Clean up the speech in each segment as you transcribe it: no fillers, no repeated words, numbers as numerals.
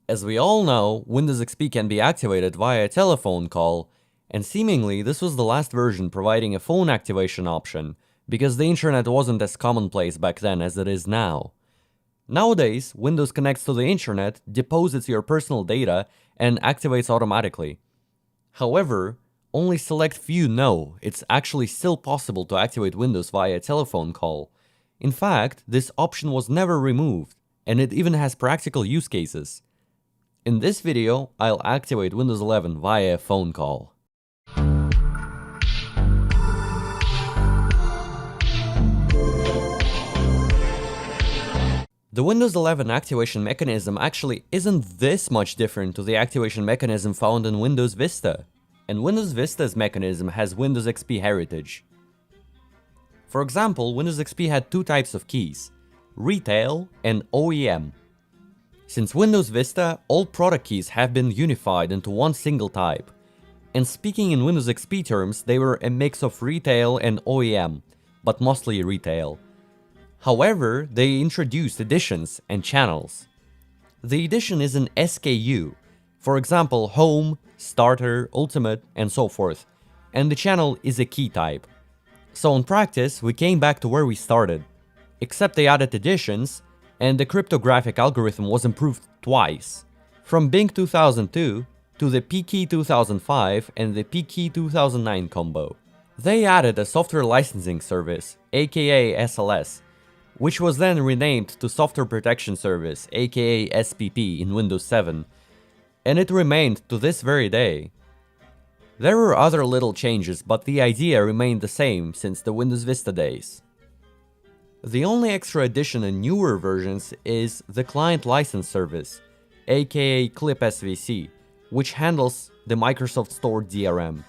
As we all know, Windows XP can be activated via a telephone call, and seemingly this was the last version providing a phone activation option, because the internet wasn't as commonplace back then as it is now. Nowadays, Windows connects to the internet, deposits your personal data, and activates automatically. However, only select few know it's actually still possible to activate Windows via a telephone call. In fact, this option was never removed, and it even has practical use cases. In this video, I'll activate Windows 11 via a phone call. The Windows 11 activation mechanism actually isn't this much different to the activation mechanism found in Windows Vista, and Windows Vista's mechanism has Windows XP heritage. For example, Windows XP had two types of keys, Retail and OEM. Since Windows Vista, all product keys have been unified into one single type, and speaking in Windows XP terms, they were a mix of Retail and OEM, but mostly Retail. However, they introduced editions and channels. The edition is an SKU, for example Home, Starter, Ultimate, and so forth, and the channel is a key type. So in practice, we came back to where we started, except they added editions, and the cryptographic algorithm was improved twice, from Bing 2002 to the PKey 2005 and the PKey 2009 combo. They added a software licensing service, aka SLS, which was then renamed to Software Protection Service, aka SPP, in Windows 7, and it remained to this very day. There were other little changes, but the idea remained the same since the Windows Vista days. The only extra addition in newer versions is the Client License Service, aka Clip SVC, which handles the Microsoft Store DRM.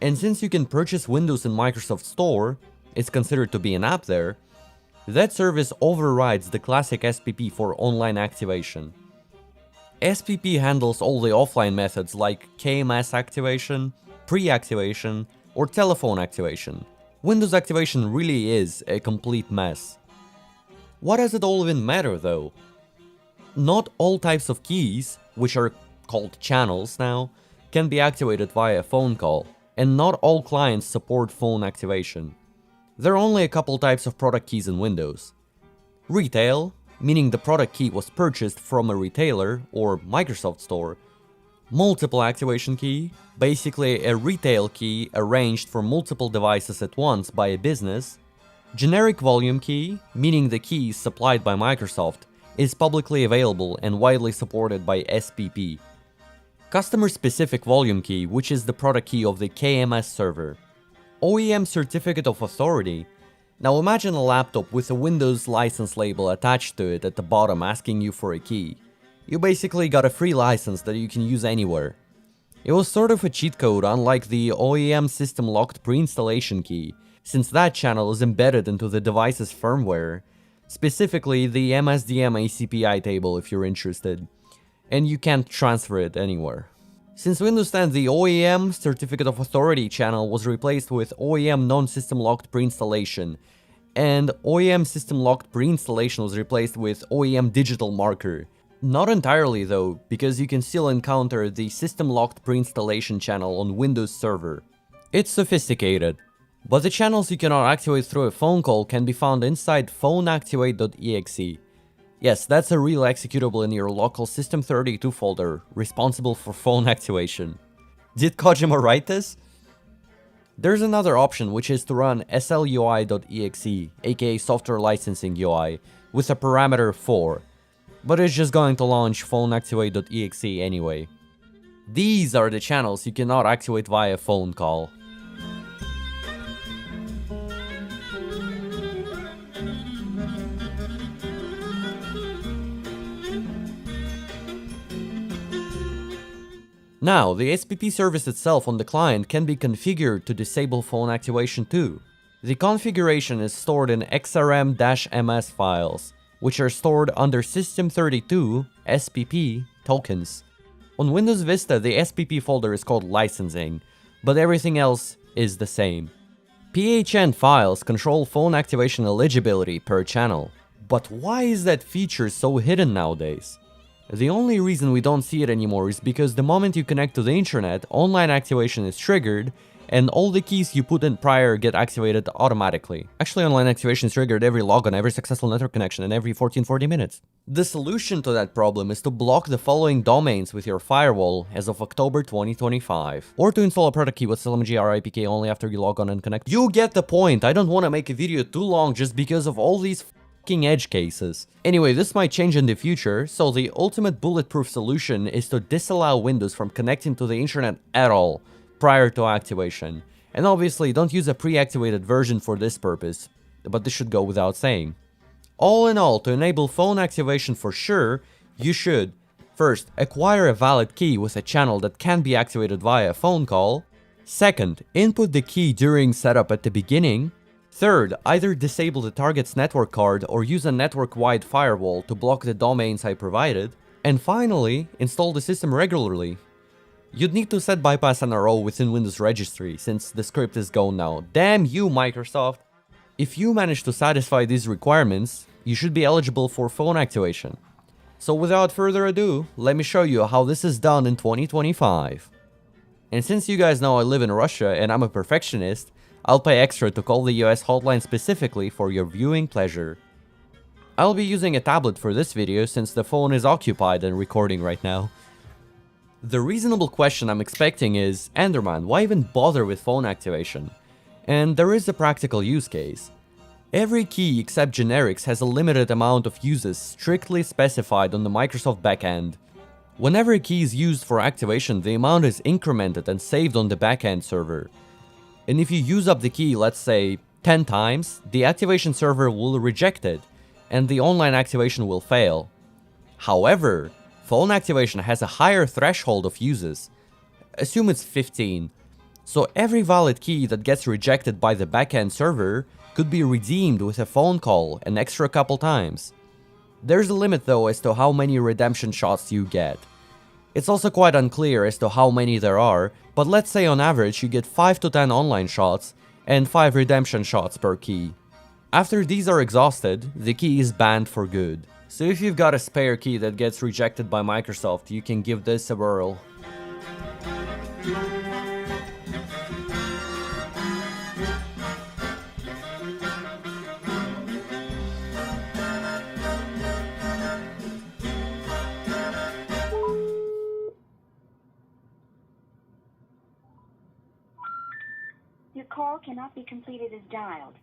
And since you can purchase Windows in Microsoft Store, it's considered to be an app there, that service overrides the classic SPP for online activation. SPP handles all the offline methods like KMS activation, pre-activation, or telephone activation. Windows activation really is a complete mess. What does it all even matter though? Not all types of keys, which are called channels now, can be activated via a phone call, and not all clients support phone activation. There are only a couple types of product keys in Windows. Retail, meaning the product key was purchased from a retailer or Microsoft Store. Multiple activation key, basically a retail key arranged for multiple devices at once by a business. Generic volume key, meaning the key supplied by Microsoft, is publicly available and widely supported by SPP. Customer-specific volume key, which is the product key of the KMS server. OEM Certificate of Authority. Now imagine a laptop with a Windows license label attached to it at the bottom asking you for a key. You basically got a free license that you can use anywhere. It was sort of a cheat code, unlike the OEM System Locked Pre-installation key, since that channel is embedded into the device's firmware, specifically the MSDM ACPI table if you're interested, and you can't transfer it anywhere. Since Windows 10, the OEM Certificate of Authority channel was replaced with OEM Non-System Locked Pre-installation, and OEM System Locked Pre-installation was replaced with OEM Digital Marker. Not entirely though, because you can still encounter the System Locked Pre-installation channel on Windows Server. It's sophisticated, but the channels you cannot activate through a phone call can be found inside phoneactivate.exe. Yes, that's a real executable in your local System32 folder, responsible for phone activation. Did Kojima write this? There's another option, which is to run slui.exe, aka Software Licensing UI, with a parameter 4, but it's just going to launch phoneactivate.exe anyway. These are the channels you cannot activate via phone call. Now, the SPP service itself on the client can be configured to disable phone activation too. The configuration is stored in xrm-ms files, which are stored under System32 SPP tokens. On Windows Vista, the SPP folder is called Licensing, but everything else is the same. PHN files control phone activation eligibility per channel. But why is that feature so hidden nowadays? The only reason we don't see it anymore is because the moment you connect to the internet, online activation is triggered, and all the keys you put in prior get activated automatically. Actually, online activation is triggered every logon, every successful network connection, and every 1440 minutes. The solution to that problem is to block the following domains with your firewall as of October 2025. Or to install a product key with SLMGRIPK only after you log on and connect. You get the point. I don't want to make a video too long just because of all these edge cases. Anyway, this might change in the future, so the ultimate bulletproof solution is to disallow Windows from connecting to the internet at all prior to activation. And obviously, don't use a pre-activated version for this purpose, but this should go without saying. All in all, to enable phone activation for sure, you should first acquire a valid key with a channel that can be activated via a phone call. Second, input the key during setup at the beginning. Third, either disable the target's network card or use a network-wide firewall to block the domains I provided. And finally, install the system regularly. You'd need to set bypass NRO within Windows Registry, since the script is gone now. Damn you, Microsoft! If you manage to satisfy these requirements, you should be eligible for phone activation. So without further ado, let me show you how this is done in 2025. And since you guys know I live in Russia and I'm a perfectionist, I'll pay extra to call the US hotline specifically for your viewing pleasure. I'll be using a tablet for this video since the phone is occupied and recording right now. The reasonable question I'm expecting is, Enderman, why even bother with phone activation? And there is a practical use case. Every key except generics has a limited amount of uses strictly specified on the Microsoft backend. Whenever a key is used for activation, the amount is incremented and saved on the backend server. And if you use up the key, let's say, 10 times, the activation server will reject it, and the online activation will fail. However, phone activation has a higher threshold of uses. Assume it's 15. So every valid key that gets rejected by the backend server could be redeemed with a phone call an extra couple times. There's a limit though as to how many redemption shots you get. It's also quite unclear as to how many there are, but let's say on average you get 5 to 10 online shots and 5 redemption shots per key. After these are exhausted, the key is banned for good. So if you've got a spare key that gets rejected by Microsoft, you can give this a whirl. Your call cannot be completed as dialed.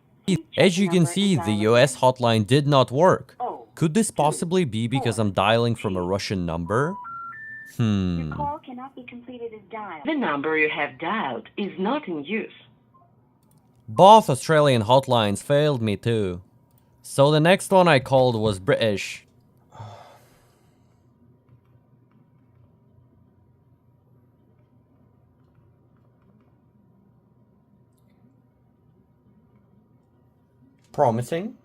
As you can see, the US hotline did not work. Could this possibly be because I'm dialing from a Russian number? Your call cannot be completed as dialed. The number you have dialed is not in use. Both Australian hotlines failed me too. So the next one I called was British. Promising.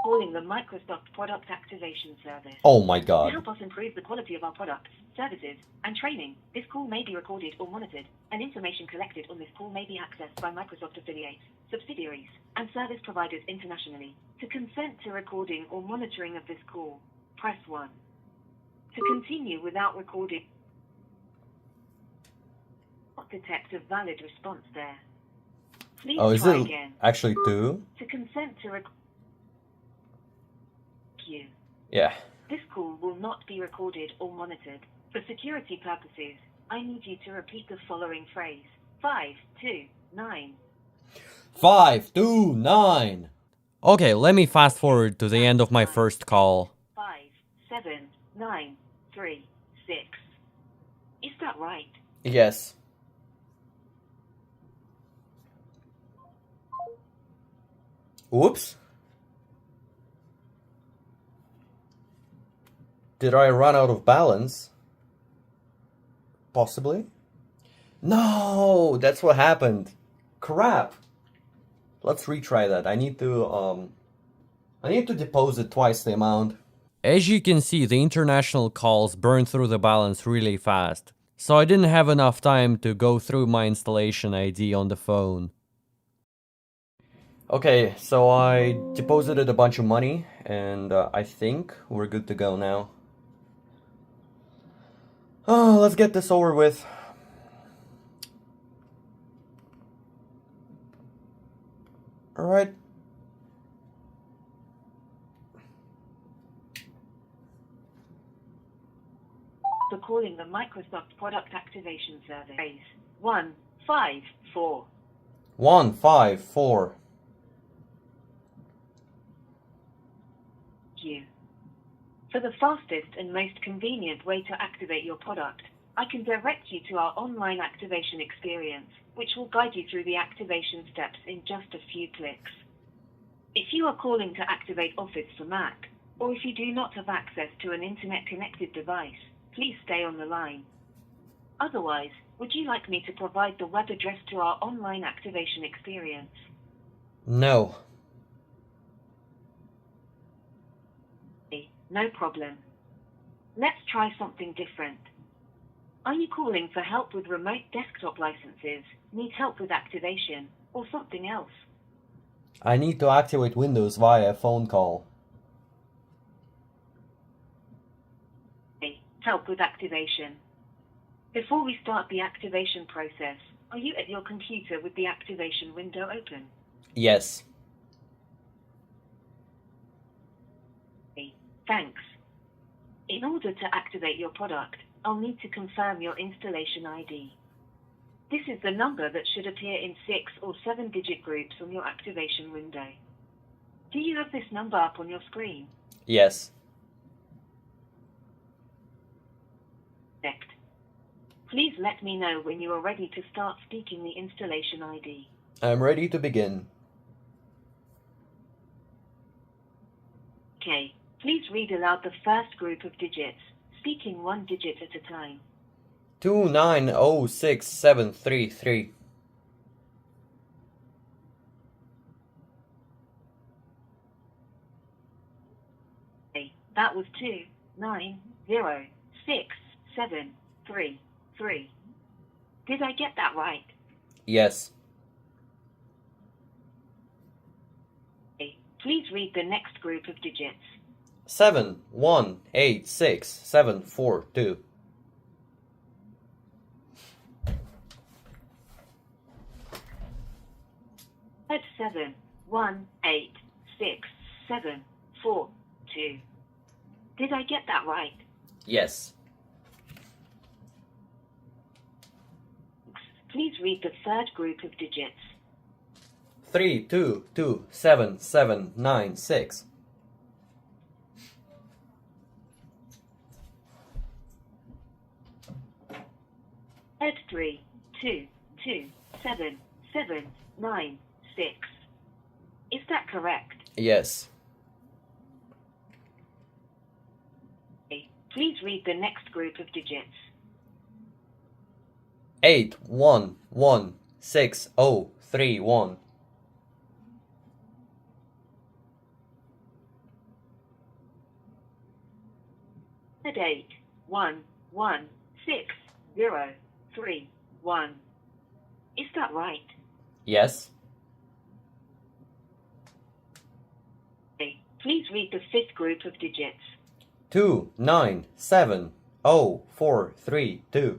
Calling the Microsoft Product Activation Service. Oh my To god. help us improve the quality of our products, services, and training, this call may be recorded or monitored, and information collected on this call may be accessed by Microsoft affiliates, subsidiaries, and service providers internationally. To consent to recording or monitoring of this call, press 1. To continue without recording, detect a valid response there. Please Oh, is try it again. actually two? To consent to record you. Yeah. This call will not be recorded or monitored. For security purposes, I need you to repeat the following phrase. 529. 529. Okay, let me fast forward to the end of my first call. 57936. Is that right? Yes. Whoops. Did I run out of balance? Possibly. No, that's what happened. Crap. Let's retry that. I need to deposit twice the amount. As you can see, the international calls burn through the balance really fast. So I didn't have enough time to go through my installation ID on the phone. Okay, so I deposited a bunch of money, and I think we're good to go now. Oh, let's get this over with. Alright. For calling the Microsoft Product Activation Service. 154. 154. You. For the fastest and most convenient way to activate your product, I can direct you to our online activation experience, which will guide you through the activation steps in just a few clicks. If you are calling to activate Office for Mac, or if you do not have access to an internet-connected device, please stay on the line. Otherwise, would you like me to provide the web address to our online activation experience? No. No problem. Let's try something different. Are you calling for help with remote desktop licenses, need help with activation, or something else? I need to activate Windows via phone call. Help with activation. Before we start the activation process, are you at your computer with the activation window open? Yes. Thanks. In order to activate your product, I'll need to confirm your installation ID. This is the number that should appear in 6 or 7-digit groups on your activation window. Do you have this number up on your screen? Yes. Correct. Please let me know when you are ready to start speaking the installation ID. I'm ready to begin. Okay. Please read aloud the first group of digits, speaking one digit at a time. 2906733. Okay, that was 2906733. Did I get that right? Yes. Okay, please read the next group of digits. 7186742. That's 7186742. Did I get that right? Yes. Please read the third group of digits. 32277796. At 32277796. Is that correct? Yes. Okay, please read the next group of digits. 8116031. At 8116031. Is that right? Yes. Okay, please read the fifth group of digits. 2970432.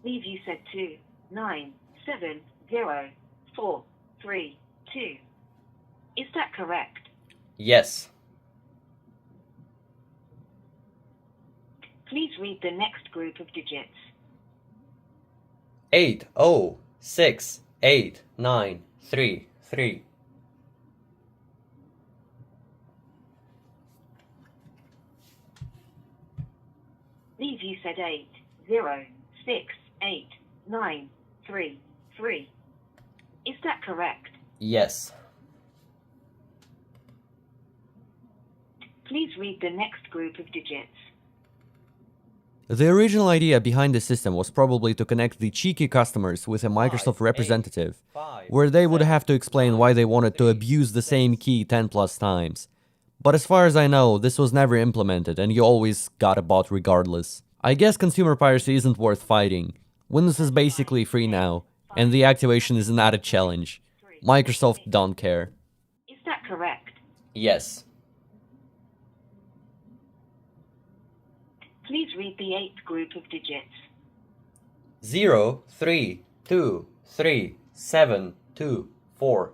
Leave you said 2970432. Is that correct? Yes. Please read the next group of digits. 8068933. Leave you said 8068933. Is that correct? Yes. Please read the next group of digits. The original idea behind the system was probably to connect the cheeky customers with a Microsoft representative, where they would have to explain why they wanted to abuse the same key 10 plus times. But as far as I know, this was never implemented and you always got a bot regardless. I guess consumer piracy isn't worth fighting. Windows is basically free now, and the activation is not a challenge. Microsoft don't care. Is that correct? Yes. Please read the 8th group of digits. 0, 3, 2, 3, 7, 2, 4.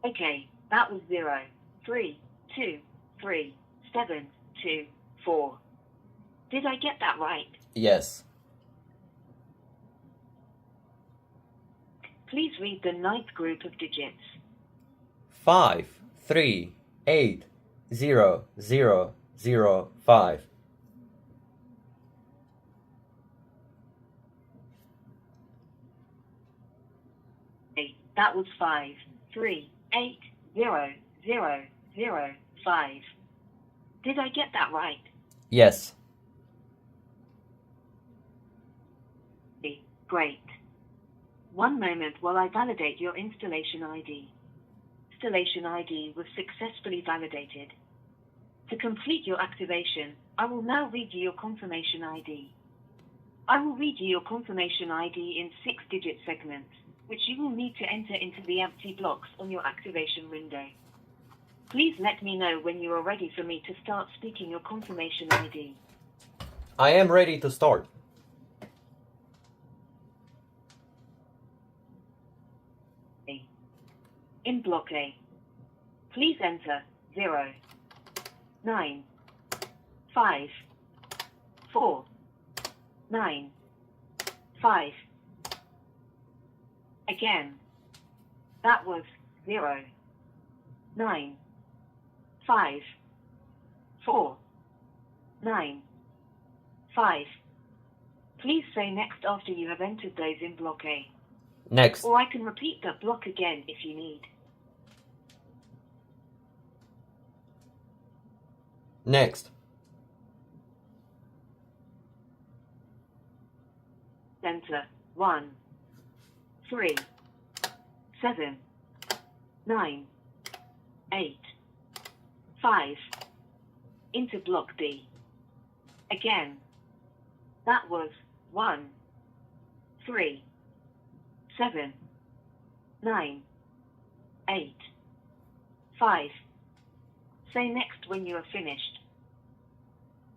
Okay, that was 0, 3, 2, 3, 7, 2, 4. Did I get that right? Yes. Please read the 9th group of digits. 5, 3, 8, 0, 0, 0, 5. Okay, that was 5, 3, 8, 0, 0, 0, 5. Did I get that right? Yes. Great. One moment while I validate your installation ID. Installation ID was successfully validated. To complete your activation, I will now read you your confirmation ID. I will read you your confirmation ID in 6-digit segments, which you will need to enter into the empty blocks on your activation window. Please let me know when you are ready for me to start speaking your confirmation ID. I am ready to start. In block A, please enter 0, 9, 5, 4, 9, 5. Again, that was 0, 9, 5, 4, 9, 5. Please say next after you have entered those in block A. Next. Or I can repeat the block again if you need. Next. Enter 1, 3, 7, 9, 8, 5 into block B. Again, that was 1, 3, 7, 9, 8, 5. Say next when you are finished.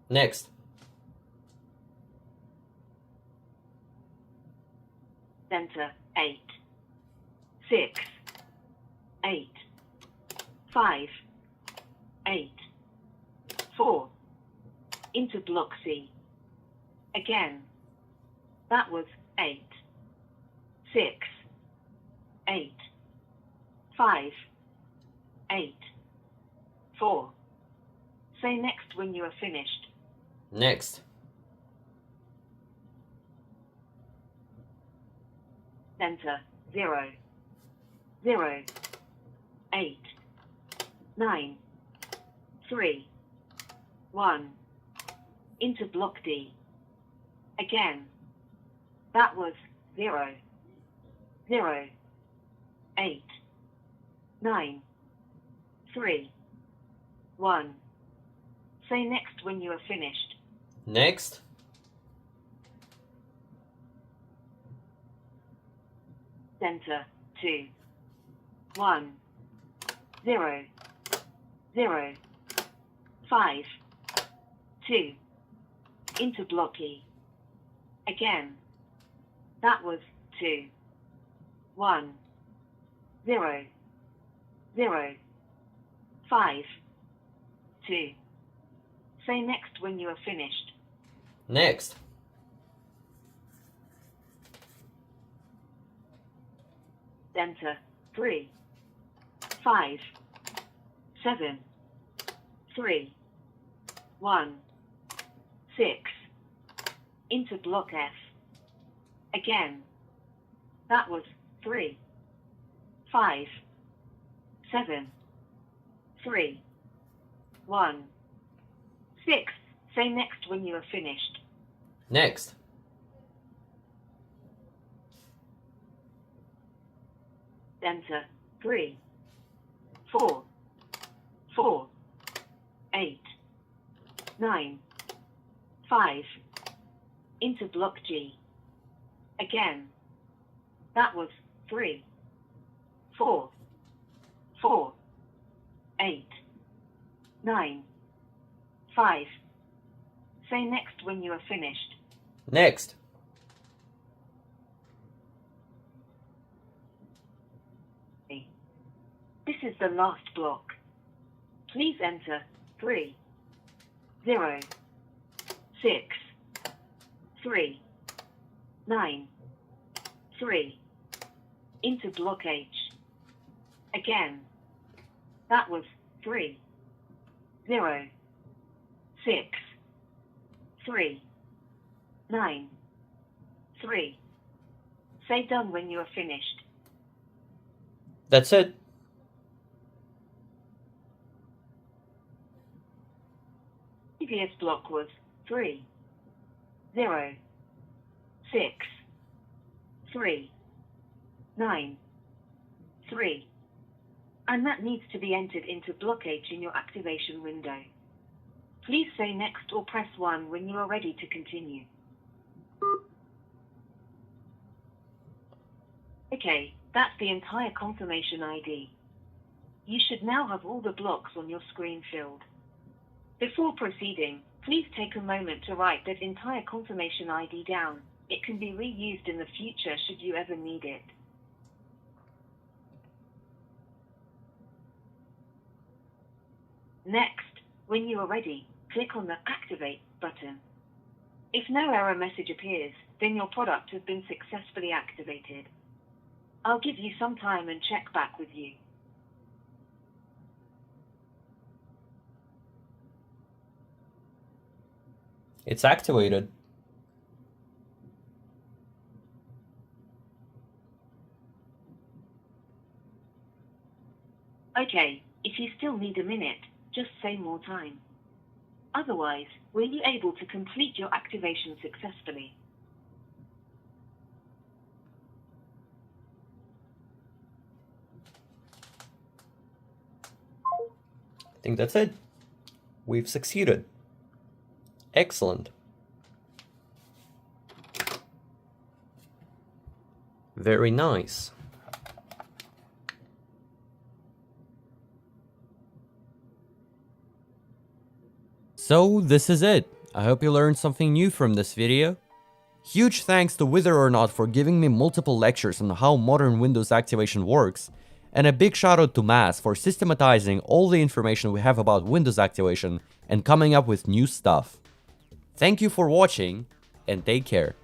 Next. Enter 8, 6, 8, 5, 8, 4 into block C. Again, that was 8, 6, 8, 5, 8, 4. Say next when you are finished. Next. Enter 0, 0, 8, 9, 3, 1 into block D. Again, that was 0, 0, 8, 9, 3, 1. Say next when you are finished. Next. Enter 2, 1, 0, 0, 5, 2 into block E. Again, that was 2, 1, 0, 0, 5, 2. Say next when you are finished. Next. Enter 3, 5, 7, 3, 1, 6 into block F. Again, that was 3, 5, 7, 3, 1, 6. Say next when you are finished. Next. Enter 3, 4, 4, 8, 9, 5, into block G. Again, that was 3, 4, 4, 8, 9, 5. Say next when you are finished. Next. This is the last block. Please enter 3, 0, 6, 3, 9, 3 into block H. Again, that was 3, 0, 6, 3, 9, 3. Say done when you are finished. That's it. Previous block was 3, 0, 6, 3, 9, 3. And that needs to be entered into block H in your activation window. Please say next or press 1 when you are ready to continue. Okay, that's the entire confirmation ID. You should now have all the blocks on your screen filled. Before proceeding, please take a moment to write that entire confirmation ID down. It can be reused in the future should you ever need it. Next, when you are ready, click on the Activate button. If no error message appears, then your product has been successfully activated. I'll give you some time and check back with you. It's activated. Okay, if you still need a minute, just say more time. Otherwise, were you able to complete your activation successfully? I think that's it. We've succeeded. Excellent. Very nice. So this is it. I hope you learned something new from this video. Huge thanks to Whether or Not for giving me multiple lectures on how modern Windows activation works, and a big shout out to Mass for systematizing all the information we have about Windows activation and coming up with new stuff. Thank you for watching, and take care.